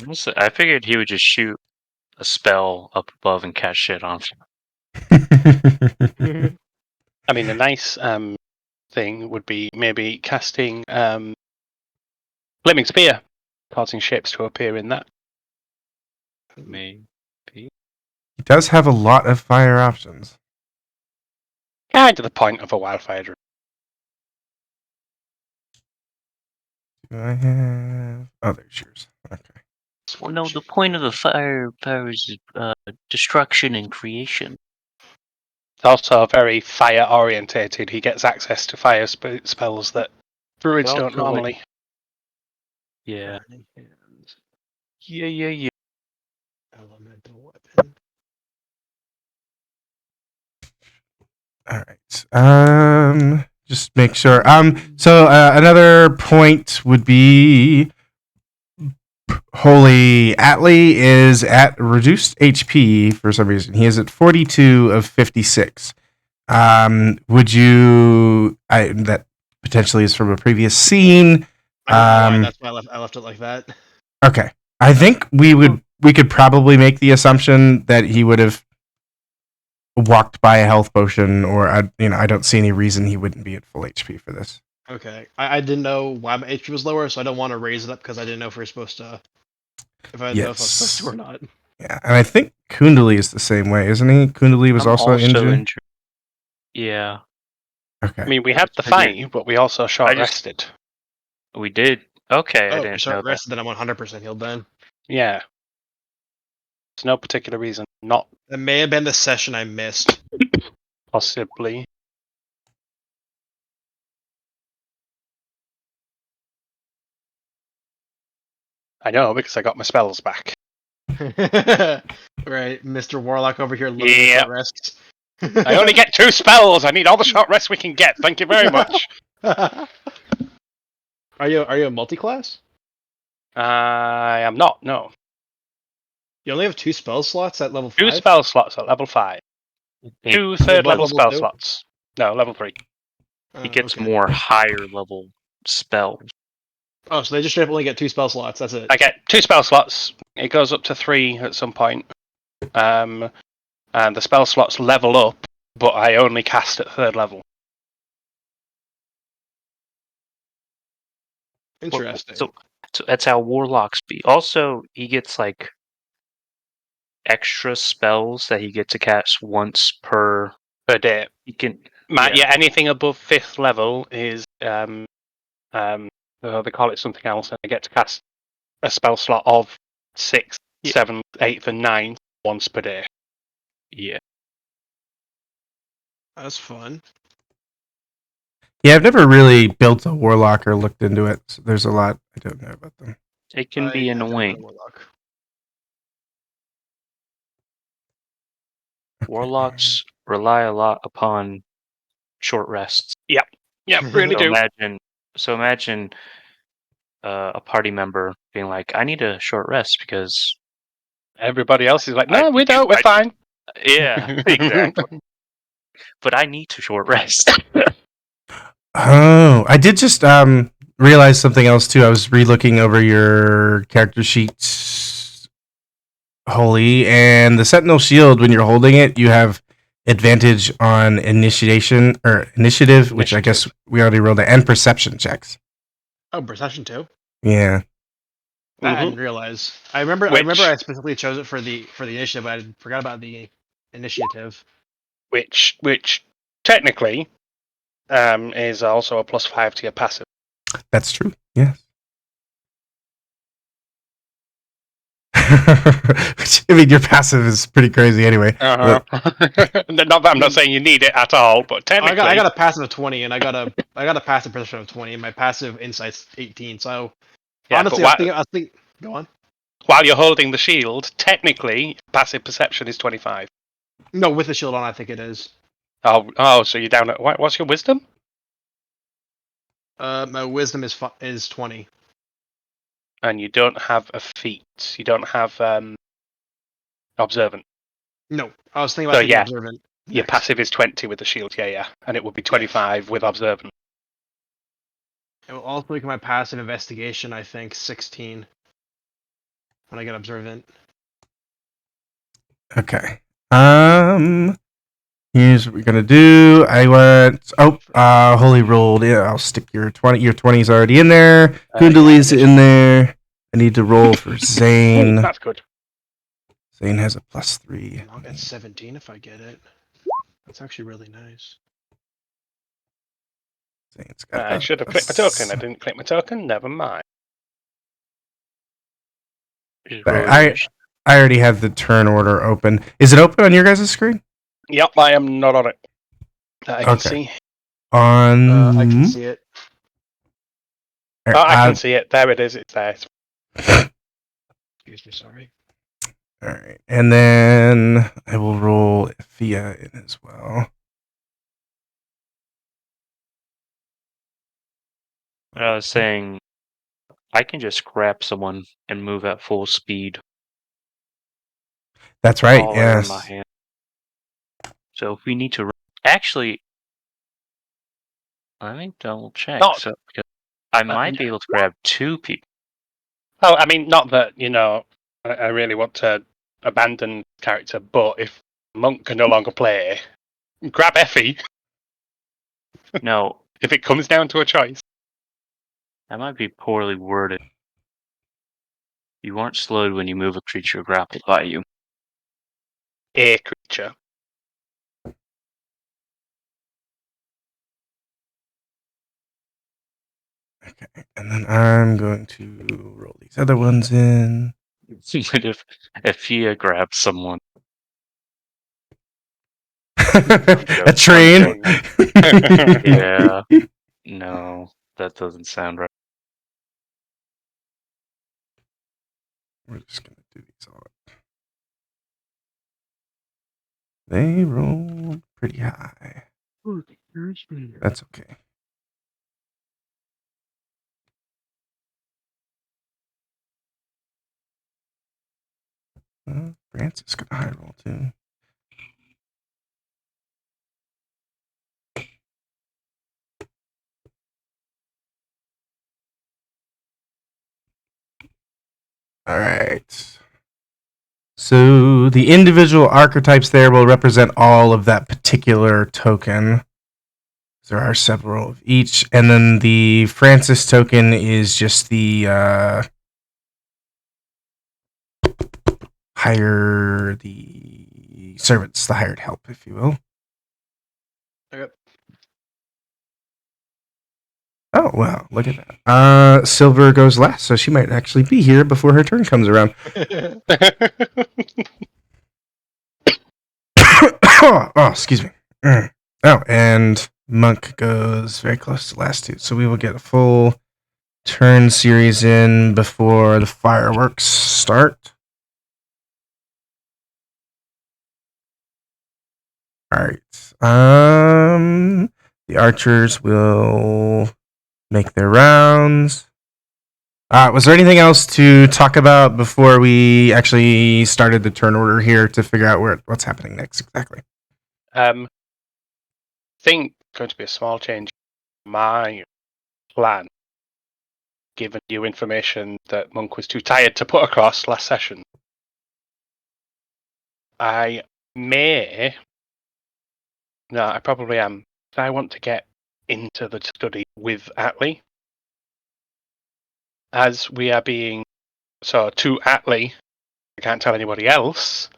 Honestly, I figured he would just shoot a spell up above and cast shit on. I mean, a nice thing would be maybe casting Flaming Spear, causing shapes to appear in that. Maybe. He does have a lot of fire options. Kind of the point of a wildfire druid. Do I have... Oh, there's yours. Okay. Well, no, the point of the fire power is destruction and creation. It's also very fire orientated. He gets access to fire spells that druids But don't also, like- normally. Yeah. Burning hands, Yeah. elemental weapon. All right. Just make sure. So another point would be Holy Atlee is at reduced HP for some reason. He is at 42 of 56. Would you? That potentially is from a previous scene. That's why I left it like that. Okay. I think we could probably make the assumption that he would have walked by a health potion, or I don't see any reason he wouldn't be at full HP for this. Okay, I didn't know why my HP was lower, so I don't want to raise it up because I didn't know if we were supposed to. If I didn't know if I was supposed to or not. Yeah, and I think Kundali is the same way, isn't he? Kundali was also injured. Yeah. Okay. I mean, we had the fight, but we also short rested. We did. Okay, I Oh, didn't short know that. rested, then I'm 100% healed then. Yeah. There's no particular reason not. It may have been the session I missed. Possibly. I know, because I got my spells back. Right, Mr. Warlock over here looking at short rests. I only get 2 spells! I need all the short rests we can get, thank you very much! Are you a multi-class? I am not, no. You only have 2 spell slots at level 5? 2 spell slots at level 5. 2 third level spell two? slots. No, level 3. He gets Okay. more higher level spells. Oh, so they just straight up only get 2 spell slots, that's it. I get 2 spell slots. It goes up to 3 at some point. And the spell slots level up, but I only cast at 3rd level. Interesting. So that's how warlocks be. Also, he gets like extra spells that he gets to cast once per day. He can. Anything above 5th level is they call it something else, and I get to cast a spell slot of 6th, 7th, 8th, and 9th once per day. Yeah. That's fun. Yeah, I've never really built a warlock or looked into it. So there's a lot I don't know about them. It can be annoying. Warlocks rely a lot upon short rests. Yep, really do. Imagine a party member being like, "I need a short rest because everybody else is like, no, we don't. We're fine." Yeah, exactly. But I need to short rest. Oh, I did just realize something else too. I was re-looking over your character sheets, Holy, and the Sentinel Shield. When you're holding it, you have advantage on initiative, which I guess we already rolled it, and perception checks. Oh, perception too. Yeah. That I didn't realize. I remember I specifically chose it for the initiative, but I forgot about the initiative. Which technically is also a +5 to your passive. That's true. Yes. I mean, your passive is pretty crazy anyway. Not that I'm not saying you need it at all, but technically, I got a passive of 20, and I got a passive perception of 20, and my passive insight's 18. So honestly, I think. Go on. While you're holding the shield, technically, passive perception is 25. No, with the shield on, I think it is. Oh, so you're down at what's your wisdom? My wisdom is 20. And you don't have a feat. You don't have observant. No, I was thinking about observant. Your passive is 20 with the shield, yeah. And it would be 25 with observant. It will also make my passive investigation, I think, 16. when I get observant. Okay. Here's what we're gonna do. I want. Holy rolled. Yeah, I'll stick your 20. Your 20's already in there. Kundali's in there. I need to roll for Zane. That's good. Zane has a +3. I'll get 17 if I get it. That's actually really nice. Zane's got I should have clicked my token. I didn't click my token. Never mind. I already have the turn order open. Is it open on your guys' screen? Yep, I am not on it. I can see. On. I can see it. Oh, I can see it. There it is. It's there. Excuse me, sorry. All right, and then I will roll Fia in as well. I was saying, I can just grab someone and move at full speed. That's right. All Yes. in my hand. So if we need to, actually, let me double check. So because I might be able to grab 2 people. Oh, I mean, not that I really want to abandon character, but if Monk can no longer play, grab Effie. No, if it comes down to a choice. That might be poorly worded. You aren't slowed when you move a creature grappled by you. A creature. Okay, and then I'm going to roll these other ones in. if Fia grabs someone. A train? Yeah. No, that doesn't sound right. We're just going to do these all. They roll pretty high. That's okay. Francis got a high roll too. All right. So the individual archetypes there will represent all of that particular token. There are several of each, and then the Francis token is just the the servants, the hired help, if you will. Okay. Oh, wow, look at that. Silver goes last, so she might actually be here before her turn comes around. Oh, excuse me. Oh, and Monk goes very close to last two, so we will get a full turn series in before the fireworks start. All right. The archers will make their rounds. Was there anything else to talk about before we actually started the turn order here to figure out what's happening next exactly? I think going to be a small change in my plan, given new information that Monk was too tired to put across last session. I probably am. I want to get into the study with Atlee. As we are being, to Atlee, I can't tell anybody else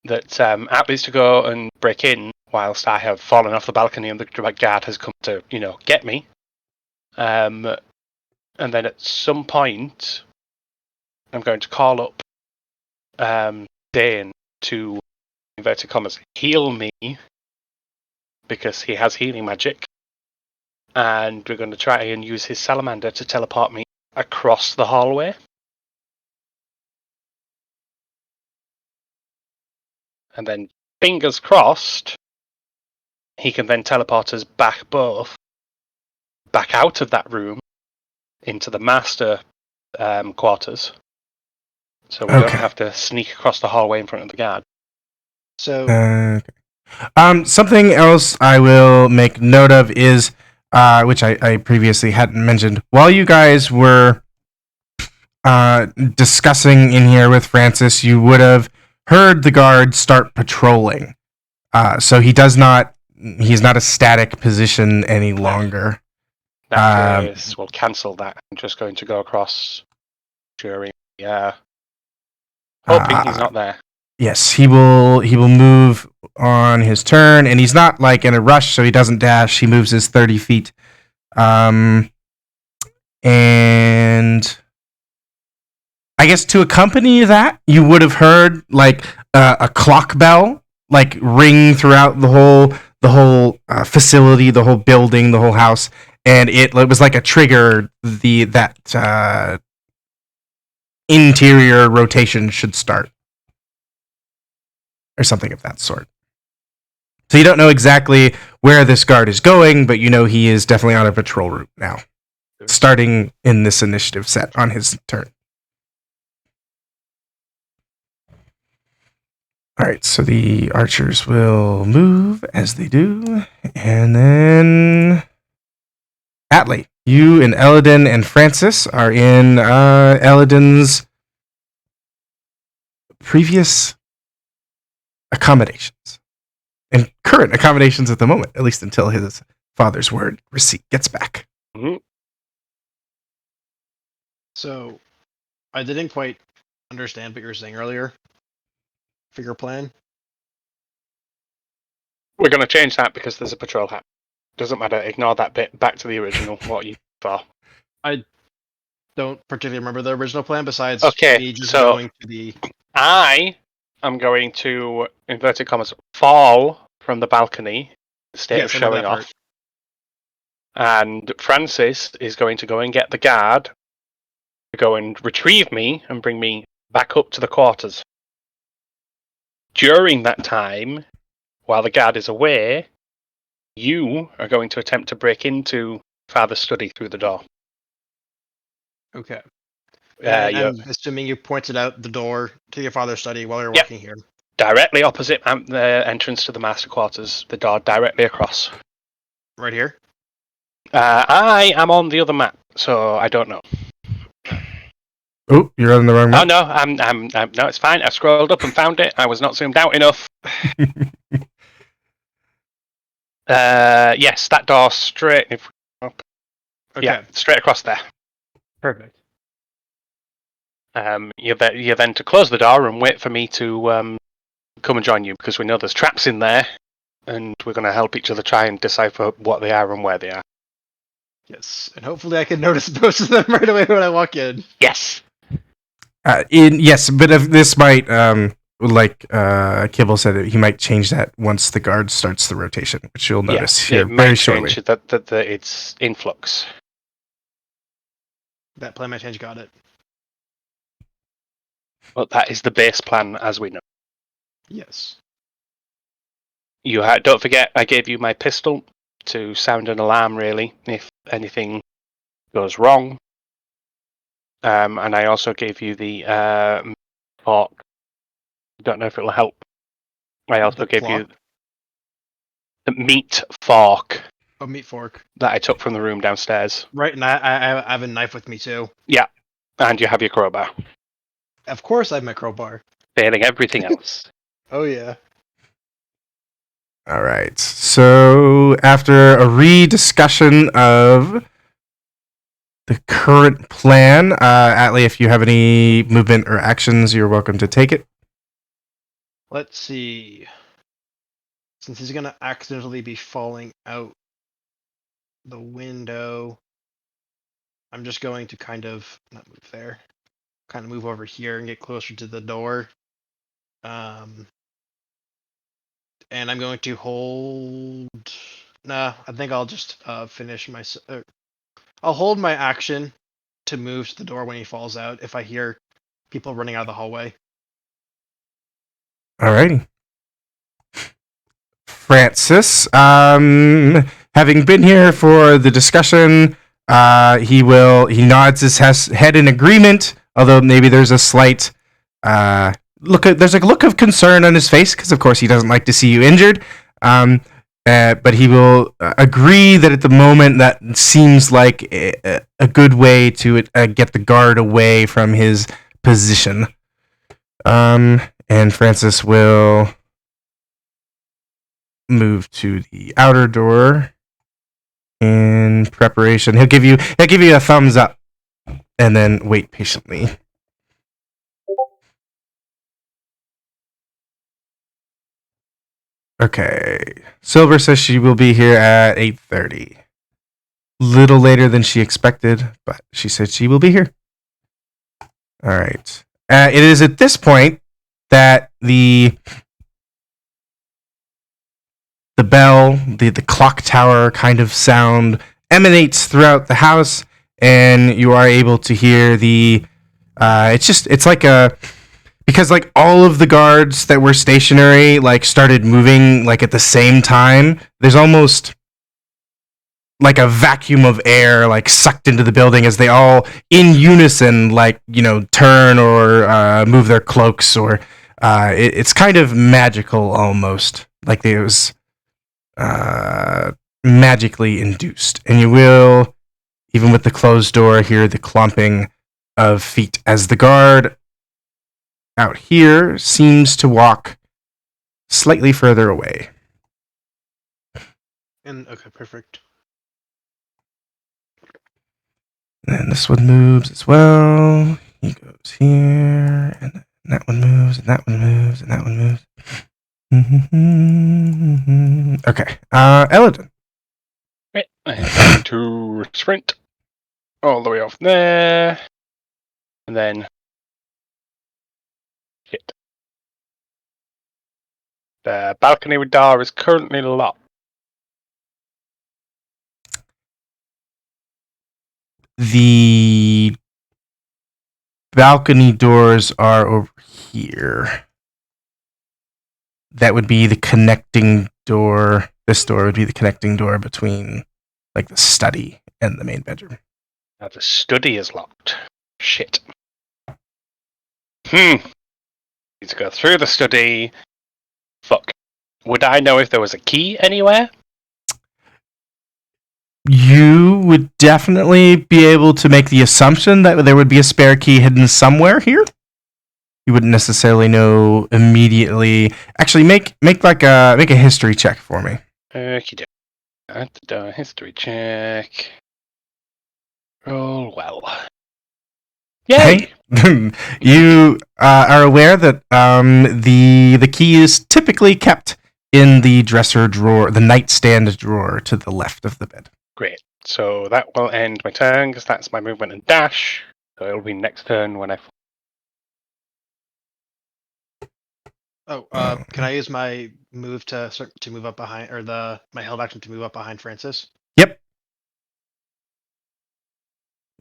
that Atlee's to go and break in whilst I have fallen off the balcony and the guard has come to, get me. And then at some point, I'm going to call up Dane to, inverted commas, heal me because he has healing magic. And we're going to try and use his salamander to teleport me across the hallway. And then, fingers crossed, he can then teleport us back out of that room into the master quarters. So we don't have to sneak across the hallway in front of the guard. So, something else I will make note of is, which I previously hadn't mentioned, while you guys were discussing in here with Francis, you would have heard the guard start patrolling. So he's not a static position any longer. In that case, we'll cancel that. I'm just going to go across during. Hoping he's not there. Yes, he will move on his turn, and he's not like in a rush, so he doesn't dash. He moves his 30 feet. And I guess to accompany that, you would have heard like a clock bell like ring throughout the whole facility, the whole building, the whole house, and it was like a trigger. That interior rotation should start, or something of that sort. So you don't know exactly where this guard is going, but you know he is definitely on a patrol route now, starting in this initiative set on his turn. All right, so the archers will move as they do, and then Atlee, you and Eladin and Francis are in Eladin's previous accommodations and current accommodations at the moment, at least until his father's word receipt gets back. Mm-hmm. So, I didn't quite understand what you were saying earlier. For your plan? We're going to change that because there's a patrol hat. Doesn't matter. Ignore that bit. Back to the original. What you for? I don't particularly remember the original plan. Besides, me just so going to the. I am going to, inverted commas, fall from the balcony, state of showing off. And Francis is going to go and get the guard to go and retrieve me and bring me back up to the quarters. During that time, while the guard is away, you are going to attempt to break into Father's study through the door. Okay. I'm assuming you pointed out the door to your father's study while you're walking here. Directly opposite the entrance to the master quarters, the door directly across. Right here? I am on the other map, so I don't know. Oh, you're on the wrong map. Oh no, I'm no, it's fine. I scrolled up and found it. I was not zoomed out enough. Yes, that door straight. Okay. Yeah, straight across there. Perfect. You're then to close the door and wait for me to come and join you, because we know there's traps in there, and we're going to help each other try and decipher what they are and where they are. Yes, and hopefully I can notice most of them right away when I walk in. Yes. Yes, but if this might, like Kibble said, he might change that once the guard starts the rotation, which you'll notice here very shortly. That it's influx. That plan might change. Got it. But that is the base plan, as we know. Yes. Don't forget, I gave you my pistol to sound an alarm, really, if anything goes wrong. And I also gave you the fork. Don't know if it will help. I also gave you the meat fork. A meat fork. That I took from the room downstairs. Right, and I have a knife with me too. Yeah, and you have your crowbar. Of course I have my crowbar. Failing everything else. Oh yeah. All right. So after a rediscussion of the current plan, Atlee, if you have any movement or actions, you're welcome to take it. Let's see. Since he's gonna accidentally be falling out the window, I'm just going to kind of not move there. Kind of move over here and get closer to the door. And I'm going to hold. Nah, I think I'll just finish my. I'll hold my action to move to the door when he falls out if I hear people running out of the hallway. Alrighty. Francis, having been here for the discussion, he nods his head in agreement, although maybe there's a slight there's a look of concern on his face, because of course he doesn't like to see you injured. But he will agree that at the moment that seems like a good way to get the guard away from his position. And Francis will move to the outer door in preparation. He'll give you a thumbs up and then wait patiently. Okay. Silver says she will be here at 8:30. Little later than she expected, but she said she will be here. All right. It is at this point that the bell, the clock tower kind of sound emanates throughout the house, and you are able to hear the. It's like a. Because like all of the guards that were stationary like started moving like at the same time, there's almost like a vacuum of air like sucked into the building as they all in unison like, you know, turn or move their cloaks or it's kind of magical almost. Like it was magically induced. And you will, even with the closed door, hear the clumping of feet as the guard out here seems to walk slightly further away. And okay, perfect. And this one moves as well. He goes here, and that one moves, and that one moves, and that one moves. Okay, Eladin. Right, I'm going to sprint all the way off there, and then shit. The balcony door is currently locked. The balcony doors are over here. That would be the connecting door. This door would be the connecting door between like the study and the main bedroom. Now the study is locked. Shit. Need to go through the study. Fuck. Would I know if there was a key anywhere? You would definitely be able to make the assumption that there would be a spare key hidden somewhere here. You wouldn't necessarily know immediately. Actually, make a history check for me. Okie doke. History check. Roll well. Yay! Hey, you are aware that the key is typically kept in the dresser drawer, the nightstand drawer to the left of the bed. Great. So that will end my turn, because that's my movement and dash. So it'll be next turn when I... Can I use my move to move up behind, or my held action to move up behind Francis? Yep.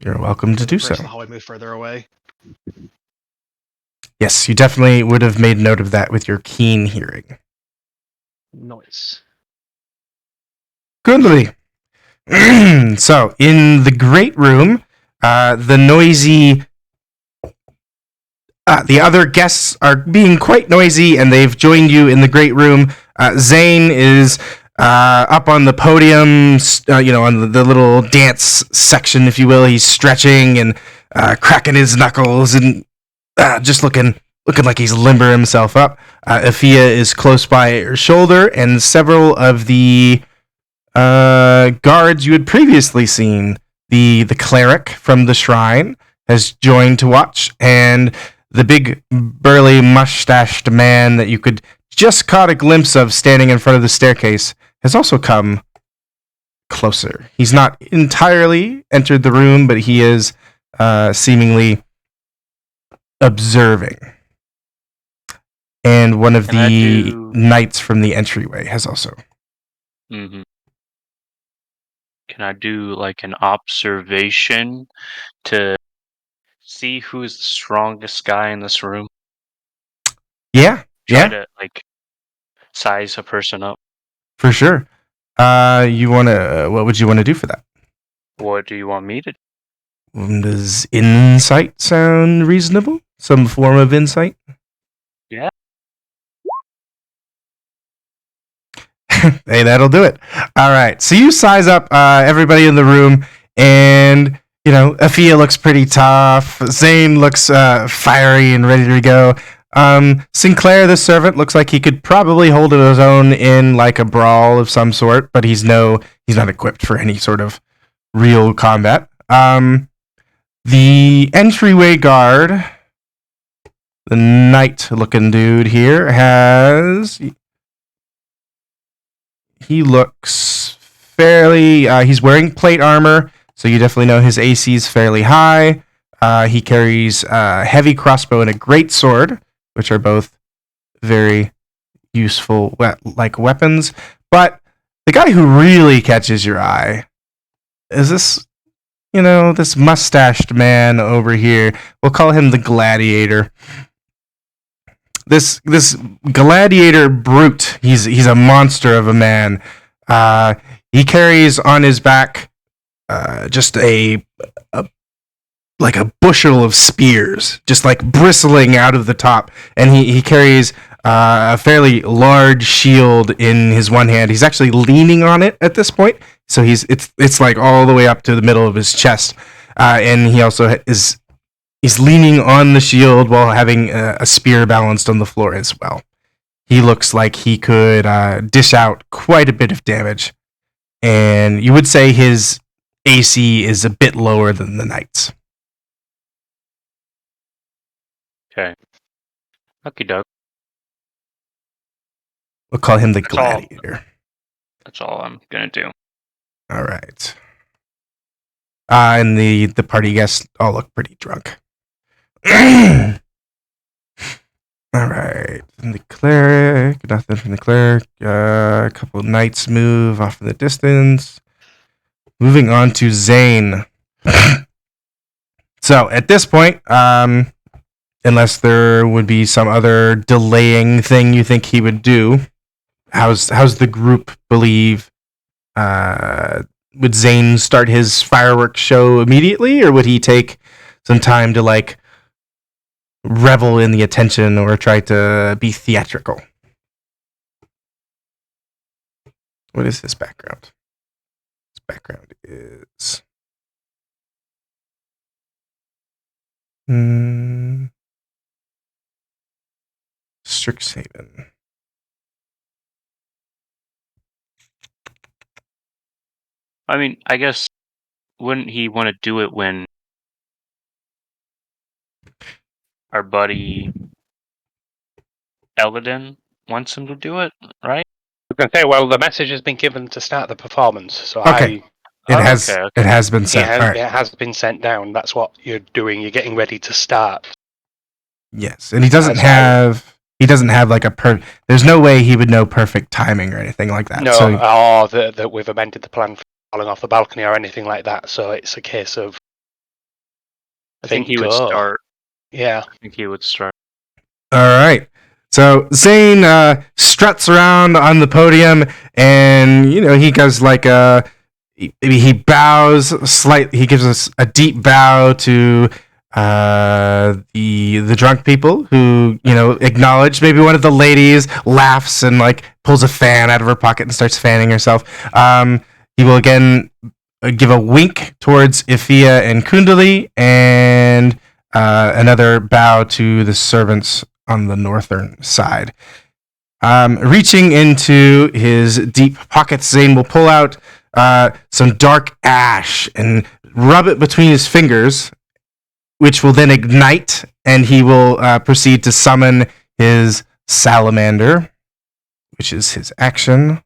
You're welcome to do so. The hallway move further away. Yes, you definitely would have made note of that with your keen hearing. Nice. Goodly. So, in the great room, the noisy... the other guests are being quite noisy, and they've joined you in the great room. Zane is up on the podium, on the little dance section, if you will. He's stretching and cracking his knuckles and just looking like he's limber himself up. Afia is close by her shoulder, and several of the guards you had previously seen, the cleric from the shrine, has joined to watch, and the big, burly, mustached man that you could just caught a glimpse of standing in front of the staircase has also come closer. He's not entirely entered the room, but he is seemingly observing. And one of the knights from the entryway has also. Mm-hmm. Can I do like an observation to see who's the strongest guy in this room? Yeah. Try to like size a person up. For sure. What would you want to do for that? What do you want me to do? Does insight sound reasonable? Some form of insight? Yeah. Hey, that'll do it. All right. So you size up everybody in the room, and Afia looks pretty tough. Zane looks fiery and ready to go. Sinclair, the servant, looks like he could probably hold his own in like a brawl of some sort, but he's not equipped for any sort of real combat. The entryway guard, the knight-looking dude here, he looks fairly. He's wearing plate armor, so you definitely know his AC is fairly high. He carries a heavy crossbow and a great sword, which are both very useful weapons. But the guy who really catches your eye is this mustached man over here. We'll call him the Gladiator. This gladiator brute, he's a monster of a man. He carries on his back just a bushel of spears, just like bristling out of the top, and he carries a fairly large shield in his one hand. He's actually leaning on it at this point, so it's like all the way up to the middle of his chest, and he also He's leaning on the shield while having a spear balanced on the floor as well. He looks like he could dish out quite a bit of damage. And you would say his AC is a bit lower than the knight's. Okay. Okie doke. We'll call him the That's all. Gladiator. That's all I'm gonna do. All right. And the party guests all look pretty drunk. All right. And the cleric, nothing from the cleric. A couple of knights move off in the distance. Moving on to Zane. So at this point, unless there would be some other delaying thing you think he would do, how's the group believe? Would Zane start his fireworks show immediately, or would he take some time to revel in the attention or try to be theatrical? What is his background? His background is Strixhaven. I mean, I guess wouldn't he want to do it when our buddy Eladin wants him to do it, right? I was going to say, well, the message has been given to start the performance, so Okay. It has been sent. All right. It has been sent down. That's what you're doing. You're getting ready to start. Yes, and he doesn't have there's no way he would know perfect timing or anything like that. No, So or that we've amended the plan for falling off the balcony or anything like that. So it's a case of. I think he would start. Yeah. I think he would start. all right. So Zane struts around on the podium, and he goes he bows slightly. He gives us a deep bow to the drunk people who acknowledge. Maybe one of the ladies laughs and pulls a fan out of her pocket and starts fanning herself. He will again give a wink towards Ifia and Kundali, and another bow to the servants on the northern side. Reaching into his deep pockets, Zane will pull out some dark ash and rub it between his fingers, which will then ignite, and he will proceed to summon his salamander, which is his action.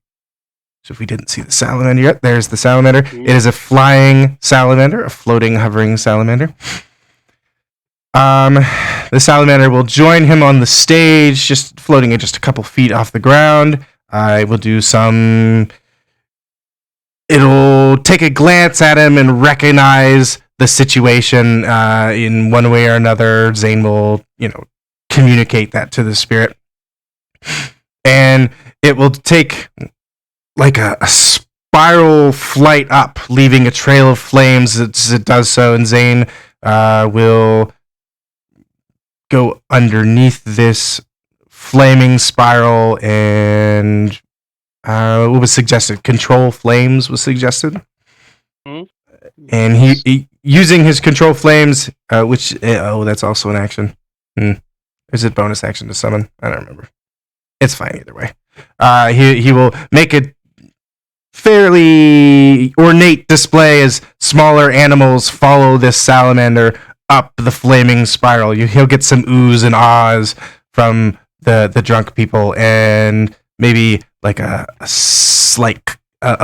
So if we didn't see the salamander yet, there's the salamander. It is a flying salamander, a floating, hovering salamander. The salamander will join him on the stage, just floating at just a couple feet off the ground. I will do some. It'll take a glance at him and recognize the situation in one way or another. Zane will, communicate that to the spirit, and it will take a spiral flight up, leaving a trail of flames as it does so. And Zane will go underneath this flaming spiral and what was suggested? Control flames was suggested. Hmm? And he using his control flames, which that's also an action. Is it bonus action to summon? I don't remember. It's fine either way. He will make a fairly ornate display as smaller animals follow this salamander up the flaming spiral. He'll get some oohs and ahs from the drunk people, and maybe like a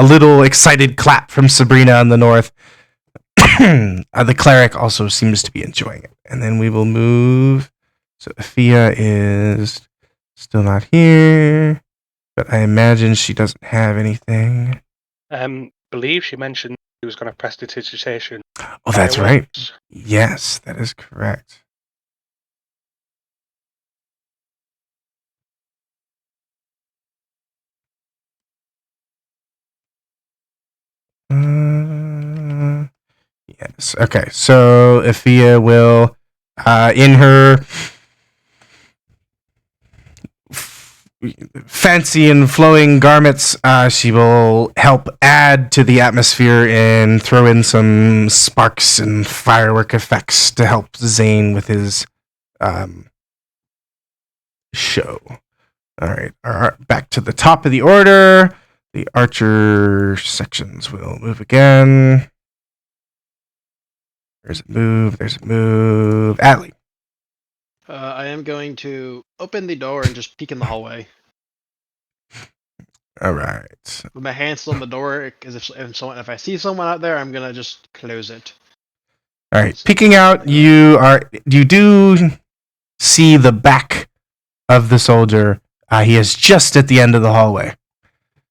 little excited clap from Sabrina in the north. The cleric also seems to be enjoying it. And then we will move. So Afia is still not here, but I imagine she doesn't have anything. Believe she mentioned she was going to prestidigitation. Oh, that's right. Yes, that is correct. Yes. Okay. So Afia will, in her fancy and flowing garments, she will help add to the atmosphere and throw in some sparks and firework effects to help Zane with his show. All right. Back to the top of the order. The archer sections will move again. There's a move. Atlee. I am going to open the door and just peek in the hallway. All right. With my hand still on the door, because if I see someone out there, I'm gonna just close it. All right. Peeking out, you do see the back of the soldier. He is just at the end of the hallway.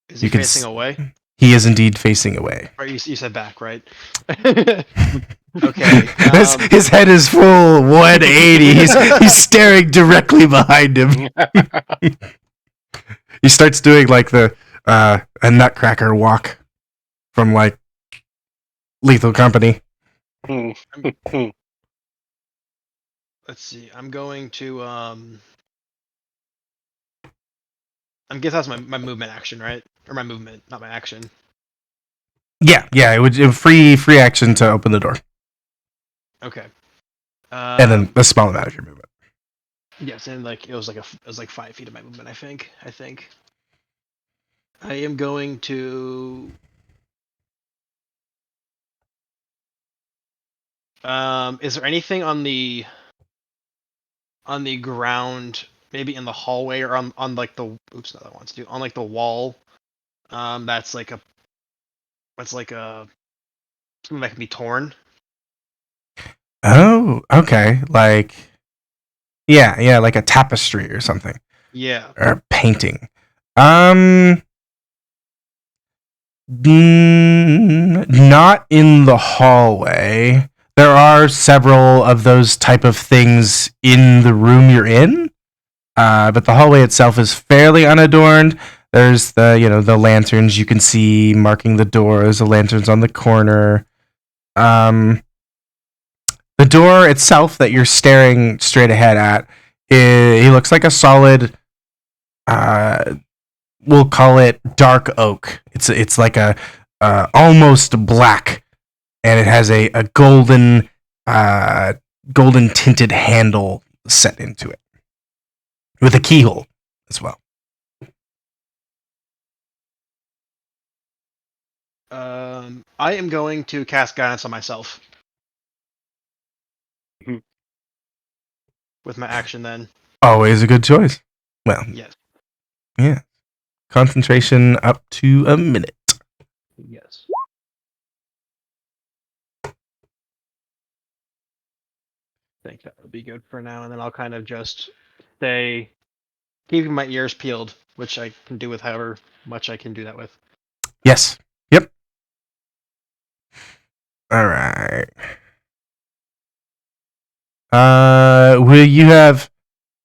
Is he facing away? He is indeed facing away. Or you said back, right? Okay. His head is full 180. He's staring directly behind him. He starts doing like a nutcracker walk from like Lethal Company. Let's see. I'm going to I guess that's my movement action, right? Or my movement, not my action. Yeah. It would free action to open the door. Okay. And then a small amount of your movement. Yes, and like it was like 5 feet of my movement. I think. I am going to. Is there anything on the ground, maybe in the hallway or on like the on like the wall, that's like a something that can be torn? Oh, okay. Like, yeah, like a tapestry or something. Yeah. Or a painting. Not in the hallway. There are several of those type of things in the room you're in, but the hallway itself is fairly unadorned. There's the lanterns you can see marking the doors, the lanterns on the corner. The door itself that you're staring straight ahead at, he looks like a solid, we'll call it dark oak. It's like a almost black, and it has a golden tinted handle set into it with a keyhole as well. I am going to cast guidance on myself. With my action, then. Always a good choice. Well, yes. Yeah. Concentration up to a minute. Yes. I think that would be good for now, and then I'll kind of just stay keeping my ears peeled, which I can do with however much I can do that with. Yes. Yep. All right. Will you have...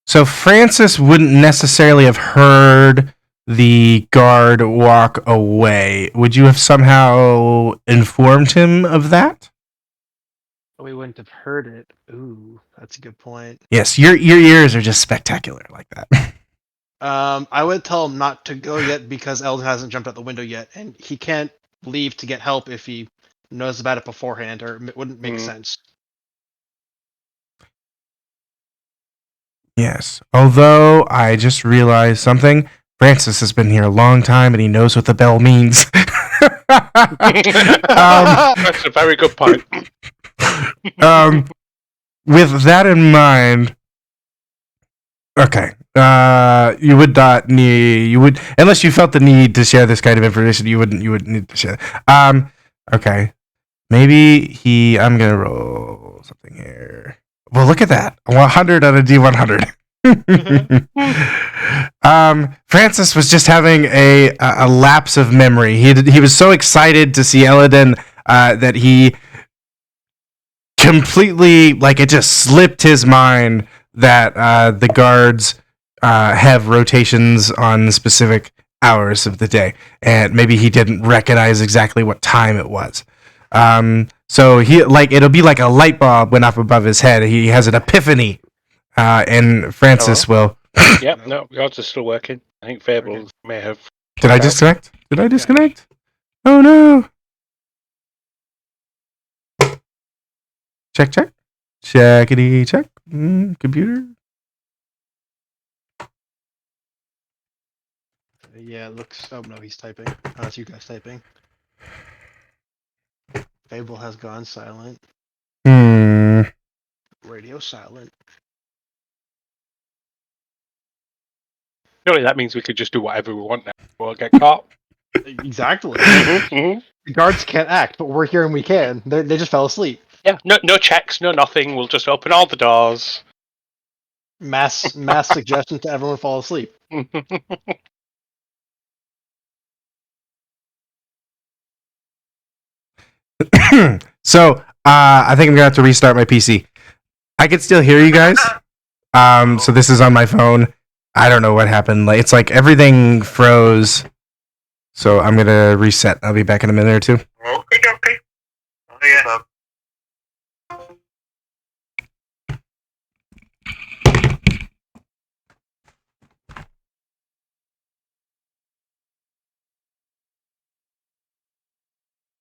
So Francis wouldn't necessarily have heard the guard walk away. Would you have somehow informed him of that? We wouldn't have heard it. Ooh, that's a good point. Yes, your ears are just spectacular like that. I would tell him not to go yet because Eldon hasn't jumped out the window yet, and he can't leave to get help if he knows about it beforehand, or it wouldn't make sense. Yes. Although I just realized something. Francis has been here a long time and he knows what the bell means. That's a very good point. With that in mind, okay. You would not need. You would, unless you felt the need to share this kind of information. You wouldn't. You would need to share. Okay. Maybe he. I'm gonna roll something here. Well, look at that. 100 on a D100. Francis was just having a lapse of memory. He was so excited to see Eladin that he completely, like, it just slipped his mind that the guards have rotations on specific hours of the day, and maybe he didn't recognize exactly what time it was. So he, like, it'll be like a light bulb went up above his head. He has an epiphany, and Francis will. Yep, no, yours is still working. I think Fable may have. Did I disconnect? Did I disconnect? Oh no! Check. Checkity check. Computer. Yeah, it looks. Oh no, he's typing. Oh, that's you guys typing. Fable has gone silent. Radio silent. Surely that means we could just do whatever we want now. We'll get caught. Exactly. The guards can't act, but we're here and we can. They just fell asleep. Yeah, no checks, no nothing. We'll just open all the doors. Mass suggestion to everyone fall asleep. So, I think I'm gonna have to restart my PC. I can still hear you guys. So this is on my phone. I don't know what happened. Like, it's like everything froze. So I'm gonna reset. I'll be back in a minute or two. Okay. Oh yeah.